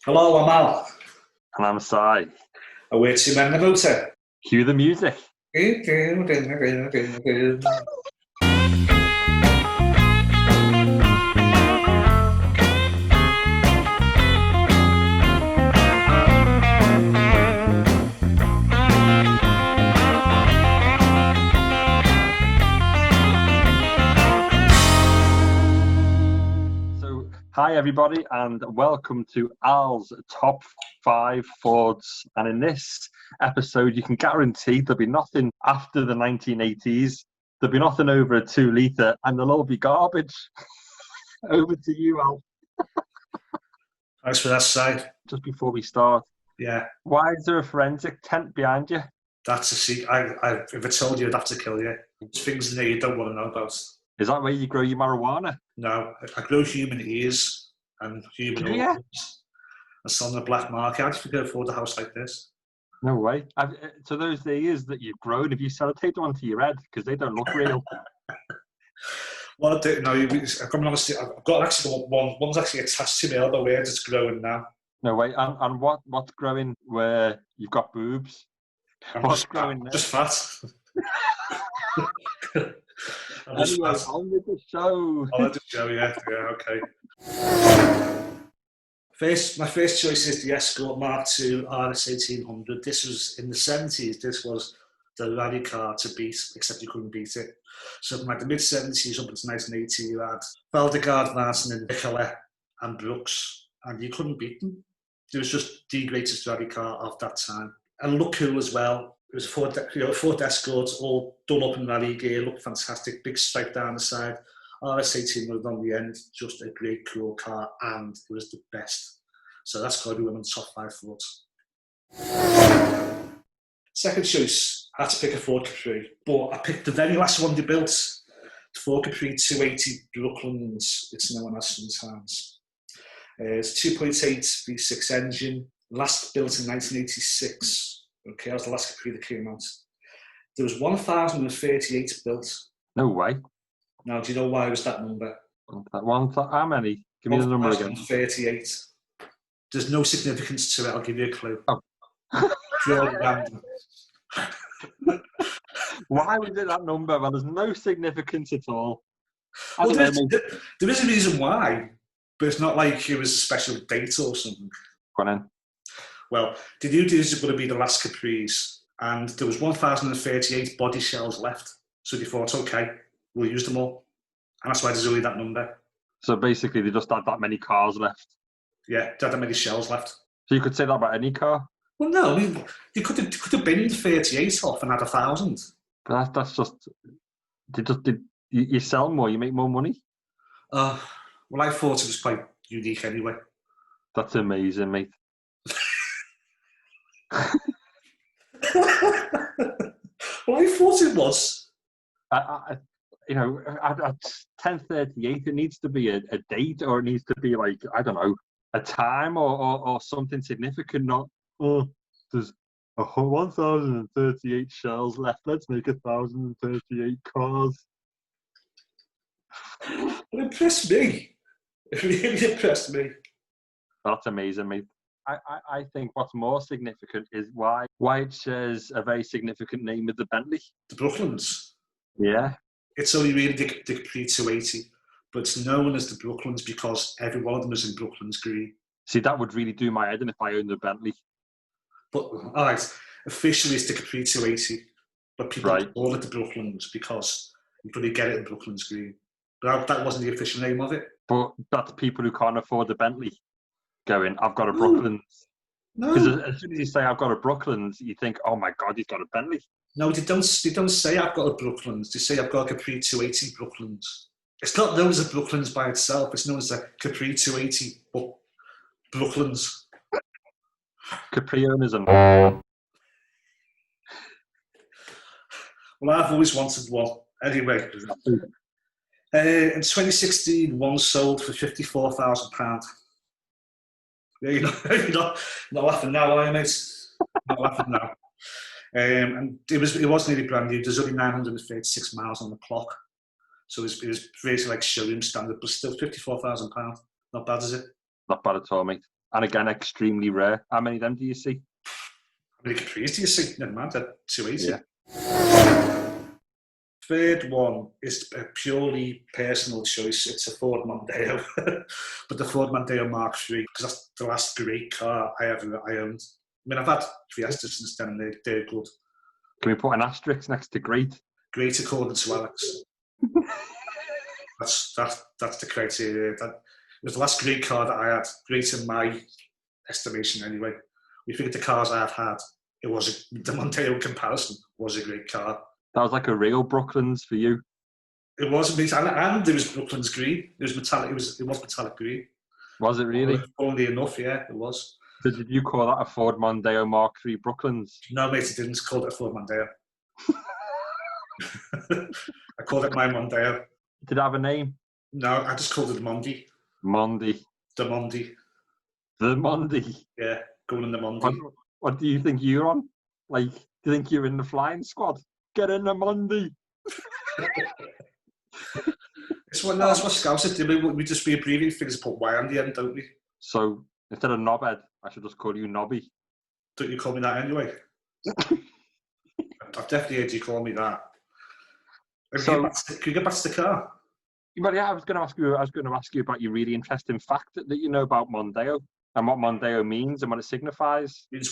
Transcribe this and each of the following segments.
Hello, I'm Al. And I'm Si. Away to men about it. Cue the music. So, hi everybody, and welcome to Al's Top 5 Fords. And in this episode, you can guarantee there'll be nothing after the 1980s. There'll be nothing over a 2 litre, and they'll all be garbage. Over to you, Al. Thanks for that side. Just before we start, Yeah, why is there a forensic tent behind you? that's a secret. If I told you, I'd have to kill you. There's things in there you don't want to know about. Is that where you grow your marijuana? No, I grow human ears and human Do you? organs. I sell on the black market. How do you think I afford a house like this? No way. So those ears that you've grown, have you sellotaped them onto your head? Because they don't look real. Well, I don't know. I've got actually one's actually attached to my elbow where it's growing now. No way. And what's growing where you've got boobs? What's growing there? Just fat. Anyway, on with the show. I'll let the show, yeah, okay. My first choice is the Escort Mark II RS 1800. This was in the 70s. This was the rally car to beat, except you couldn't beat it. So from like the mid-70s up into 1980, you had Veldegard, Martin, and Nicolet and Brooks, and you couldn't beat them. It was just the greatest rally car of that time. And looked cool as well. It was a Ford Escort, all done up in rally gear, looked fantastic, big stripe down the side. RS 1800 on the end, just a great, cool car, and it was the best. So that's got to be one of the top 5 Fords. Second choice, I had to pick a Ford Capri, but I picked the very last one they built, the Ford Capri 280 Brooklands, it's known as sometimes. It's a 2.8 V6 engine, last built in 1986. Okay, that was the last Capri that came out. There was 1,038 built. No way. Now, do you know why it was that number? How many? Give me the number again. 1,038. There's no significance to it, I'll give you a clue. Oh. Purely random. Why was it that number? Well, there's no significance at all. Well, there is a reason why, but it's not like it was a special date or something. Go on in. Well, the new days are going to be the last Capris, and there was 1,038 body shells left. So they thought, okay, we'll use them all. And that's why there's only that number. So basically, they just had that many cars left. Yeah, they had that many shells left. So you could say that about any car? Well, no, I mean, they could have binned 38 off and had 1,000. But that's just... You sell more, you make more money? Well, I thought it was quite unique anyway. That's amazing, mate. Well, I thought it was. At 10:38, it needs to be a date, or it needs to be like, I don't know, a time or something significant. Not, there's 1,038 shells left. Let's make 1,038 cars. It impressed me. It really impressed me. That's amazing, mate. I think what's more significant is why it shares a very significant name with the Bentley. The Brooklands. Yeah. It's only really the Capri 280, but it's known as the Brooklands because every one of them is in Brooklands green. See, that would really do my head in if I owned a Bentley. But, all right, officially it's the Capri 280, but people call it the Brooklands because you probably get it in Brooklands green. But that wasn't the official name of it. But that's people who can't afford a Bentley going, I've got a Brooklands. No. Because as soon as you say I've got a Brooklands, you think, oh my God, he's got a Bentley. No, they don't say I've got a Brooklands. They say I've got a Capri 280 Brooklands. It's not known as a Brooklands by itself. It's known as a Capri 280 Brooklands. Caprionism. Well, I've always wanted one. Anyway, in 2016, one sold for £54,000. Yeah, you're not laughing now, are you, mate? Not laughing now. And it was nearly brand new. There's only 936 miles on the clock. So it was basically like showroom standard, but still £54,000. Not bad, is it? Not bad at all, mate. And again, extremely rare. How many of them do you see? How many Capris do you see? Never mind, they're 280. Yeah. Third one is a purely personal choice. It's a Ford Mondeo, but the Ford Mondeo Mark III, because that's the last great car I owned. I mean, I've had Fiestas since then, and they're good. Can we put an asterisk next to great? Great according to Alex. That's the criteria. That it was the last great car that I had. Great in my estimation, anyway. We figured the cars I've had, the Mondeo comparison was a great car. That was like a real Brooklands for you. It was amazing, and it was Brooklands green. It was metallic. It was metallic green. Was it really? Funnily enough, yeah, it was. So did you call that a Ford Mondeo Mark III Brooklands? No, mate, it didn't. It's called it a Ford Mondeo. I called it my Mondeo. Did it have a name? No, I just called it the Mondi. Mondi. The Mondi. The Mondi. Yeah, going in the Mondi. What do you think you're on? Like, do you think you're in the flying squad? Get in the Mondi. That's what Scouts do. We just abbreviate things and put Y on the end, don't we? So instead of knobhead, I should just call you Nobby. Don't you call me that anyway? I've definitely heard you call me that. Can you get back to the car? But yeah, I was going to ask you about your really interesting fact that you know about Mondeo and what Mondeo means and what it signifies. It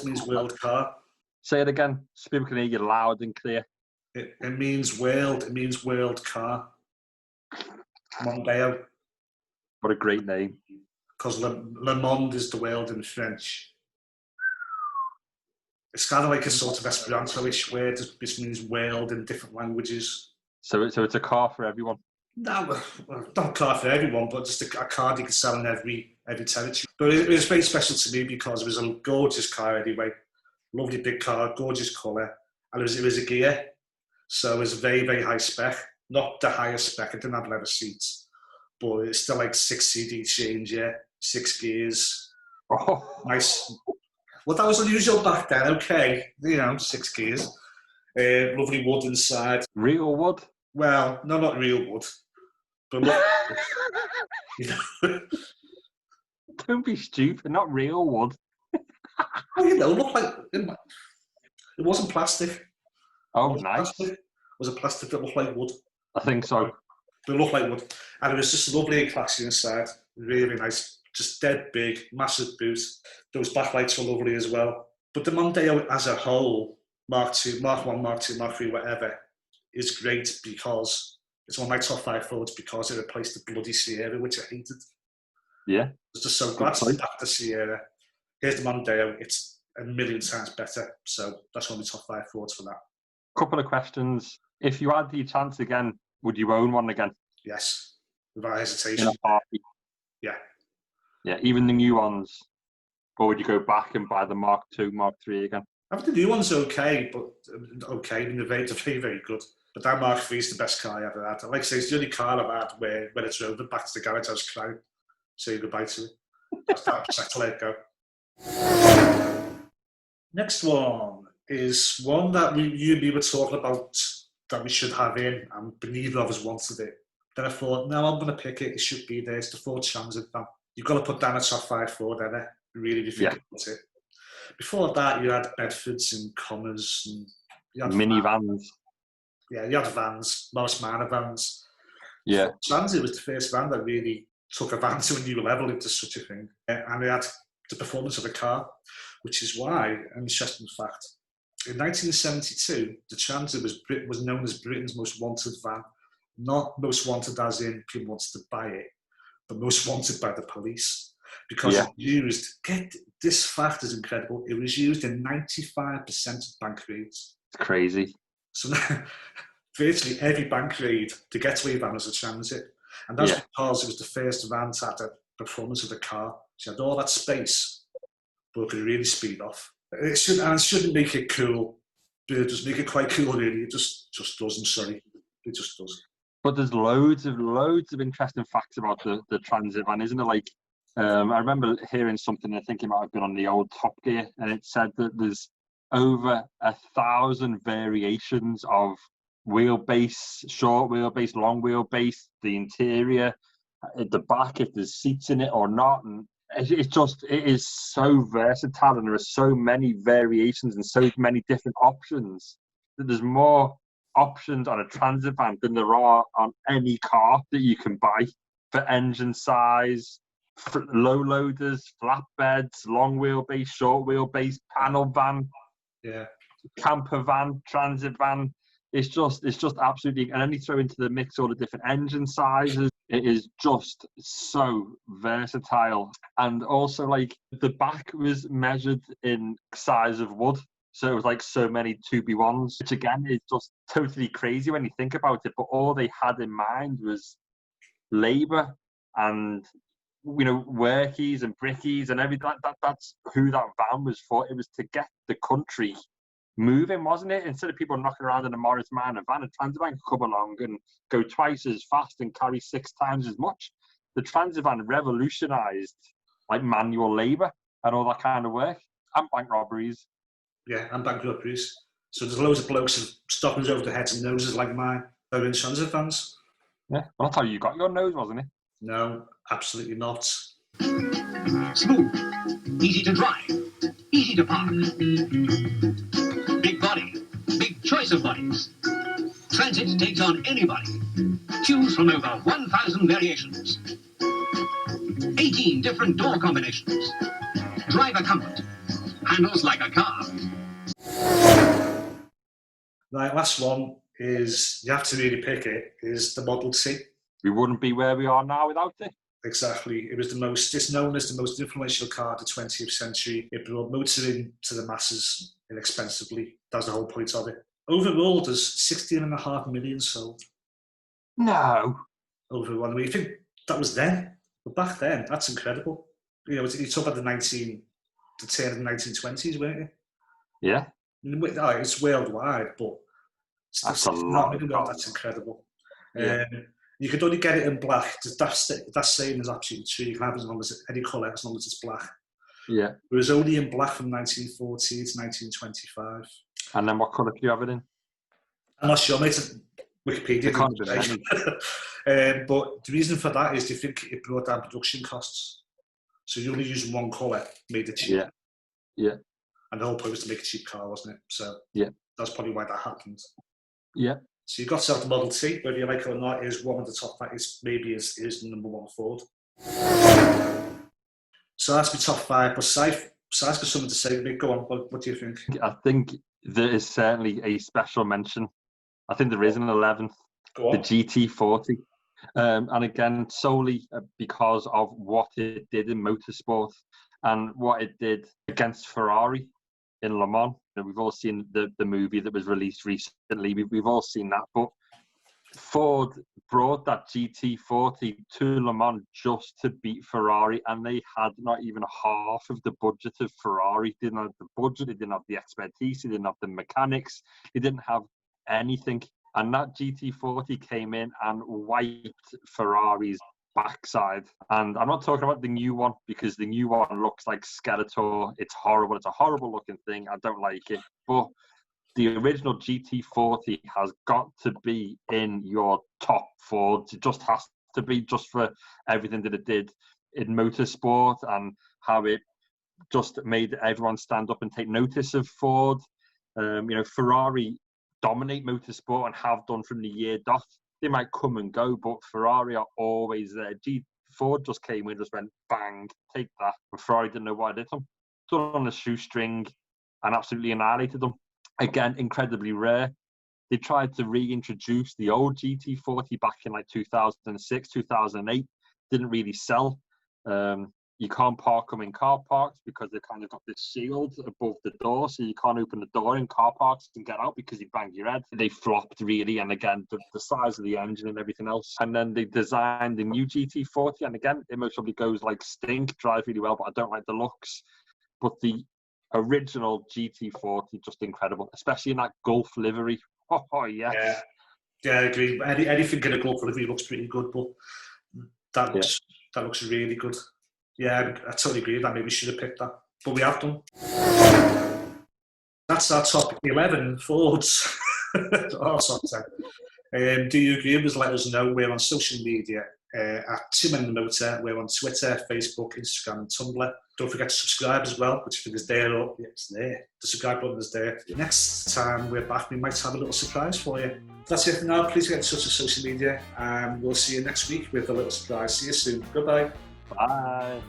means world car. Say it again, so people can hear you loud and clear. It means world. It means world car. Mondeo. What a great name. Because Le Monde is the world in French. It's kind of like a sort of Esperanto-ish word, which means world in different languages. So it's a car for everyone. No, not a car for everyone, but just a car you can sell in every territory. But it was very special to me because it was a gorgeous car anyway. Lovely big car, gorgeous colour, and it was a gear, so it was very, very high spec. Not the highest spec. It didn't have leather seats, but it's still like 6 CD change, yeah, 6 gears. Oh. Nice. Well, that was unusual back then. Okay, 6 gears. Lovely wood inside. Real wood? Well, no, not real wood, but look, Don't be stupid. Not real wood. Well, look like it wasn't plastic. Oh, nice. It was a plastic that looked like wood. I think so. But it looked like wood, and it was just lovely and classy inside. Really nice, just dead big, massive boot. Those backlights were lovely as well. But the Mondeo as a whole, Mark II, Mark 1, Mark 2, Mark 3, whatever, is great because it's one of my top 5 Fords because it replaced the bloody Sierra, which I hated. Yeah. It's just so glad to back the Sierra. Here's the Mondeo. It's a million times better. So that's one of my top 5 Fords for that. Couple of questions. If you had the chance again, would you own one again? Yes, without hesitation. In a party? Yeah. Yeah, even the new ones? Or would you go back and buy the Mark II, Mark III again? I think the new one's okay, but they're very, very good. But that Mark III is the best car I ever had. Like I say, it's the only car I've had where when it's over, back to the garage, I was crying, saying goodbye to it. That's that upset to let it go. Next one is one that you and me were talking about that we should have in, and neither of us wanted it. Then I thought, no, I'm going to pick it. It should be there. It's the Ford Transitvan. You've got to put down a top 5 Ford ever, really, if you think about it. Before that, you had Bedfords and Commas. And you had minivans. Yeah, you had vans, Morris Minor vans. Yeah. Ford Transit was the first van that really took a van to a new level into such a thing. And it had the performance of the car, which is why, an interesting fact, in 1972, the Transit was known as Britain's most wanted van. Not most wanted as in people wanted to buy it, but most wanted by the police. Because it used, this fact is incredible, it was used in 95% of bank raids. It's crazy. So now, virtually every bank raid to get to a van was a Transit. And that's because it was the first van to have the performance of the car. So you had all that space, but it could really speed off. It shouldn't make it cool, but it does make it quite cool, really. It just doesn't, sorry. It just doesn't. But there's loads of interesting facts about the Transit van, isn't it? Like, I remember hearing something, I think it might have been on the old Top Gear, and it said that there's over 1,000 variations of wheelbase, short wheelbase, long wheelbase, the interior, at the back, if there's seats in it or not. And It is so versatile, and there are so many variations and so many different options that there's more options on a transit van than there are on any car that you can buy for engine size, for low loaders, flatbeds, long wheelbase, short wheelbase, panel van, camper van, transit van. It's just absolutely, and then you throw into the mix all the different engine sizes. It is just so versatile. And also, like, the back was measured in size of wood. So it was like so many 2B1s, which again is just totally crazy when you think about it. But all they had in mind was labour and, you know, workies and brickies and everything. That's who that van was for. It was to get the country moving, wasn't it? Instead of people knocking around in a Morris Minor van, a transit van could come along and go twice as fast and carry 6 times as much. The transit van revolutionised like manual labour and all that kind of work, and bank robberies. Yeah, and bank robberies. So there's loads of blokes stopping over the heads and noses like mine. They're in transit vans. Yeah, well, that's how you got your nose, wasn't it? No, absolutely not. Smooth, easy to drive, easy to park. Big body, big choice of bodies. Transit takes on any body. Choose from over 1,000 variations. 18 different door combinations. Driver comfort. Handles like a car. Right, last one is, you have to really pick it, is the Model T. We wouldn't be where we are now without it. Exactly. It's known as the most influential car of the 20th century. It brought motoring to the masses inexpensively. That's the whole point of it. Overall, there's 16.5 million sold. No. Overall, I mean, you think that was then? But back then, that's incredible. You know, you talk about the turn of the 1920s, weren't you? Yeah. It's worldwide, but that's a lot of cars. That's incredible. Yeah. You could only get it in black. That saying is absolutely true. You can have it as long as any colour, as long as it's black. Yeah. It was only in black from 1940 to 1925. And then what colour do you have it in? I'm not sure, mate. Wikipedia. But the reason for that is they think it brought down production costs. So you only using one colour made it cheap. Yeah. Yeah. And the whole point was to make a cheap car, wasn't it? So yeah, that's probably why that happened. Yeah. So you've got yourself the Model T, whether you like it or not, is one of the top, is the #1 Ford. So that's my top 5, but Si's got something to say. Go on, what do you think? I think there is certainly a special mention. I think there is an 11th, the GT40. And again, solely because of what it did in motorsport and what it did against Ferrari in Le Mans. You know, we've all seen the movie that was released recently. We've all seen that. But Ford brought that GT40 to Le Mans just to beat Ferrari, and they had not even half of the budget of Ferrari. They didn't have the budget, they didn't have the expertise, they didn't have the mechanics, they didn't have anything. And that GT40 came in and wiped Ferrari's backside. And I'm not talking about the new one, because the new one looks like Skeletor. It's horrible. It's a horrible looking thing. I don't like it. But the original GT40 has got to be in your top Fords. It just has to be, just for everything that it did in motorsport and how it just made everyone stand up and take notice of Ford. You know, Ferrari dominate motorsport and have done from the year dot. They might come and go, but Ferrari are always there. Ford just came in, just went bang, take that. And Ferrari didn't know what it did them. Done on a shoestring and absolutely annihilated them. Again, incredibly rare. They tried to reintroduce the old GT40 back in like 2006, 2008. Didn't really sell. You can't park them in car parks because they've kind of got this shield above the door, so you can't open the door in car parks and get out because you bang your head. They flopped really, and again, the size of the engine and everything else. And then they designed the new GT40, and again, it most probably goes like stink, drives really well, but I don't like the looks. But the original GT40, just incredible, especially in that Gulf livery. Oh yes. Yeah, I agree. Anything in a Gulf livery looks pretty good, but that looks really good. Yeah, I totally agree with that. Maybe we should have picked that, but we have done. That's our top 11 Fords. Our top 10. Do you agree with us? Let us know. We're on social media at 2 Men in the Motor. We're on Twitter, Facebook, Instagram, and Tumblr. Don't forget to subscribe as well, which I think is there. It's there. The subscribe button is there. Next time we're back, we might have a little surprise for you. That's it for now. Please get in touch with social media, and we'll see you next week with a little surprise. See you soon. Goodbye. Bye.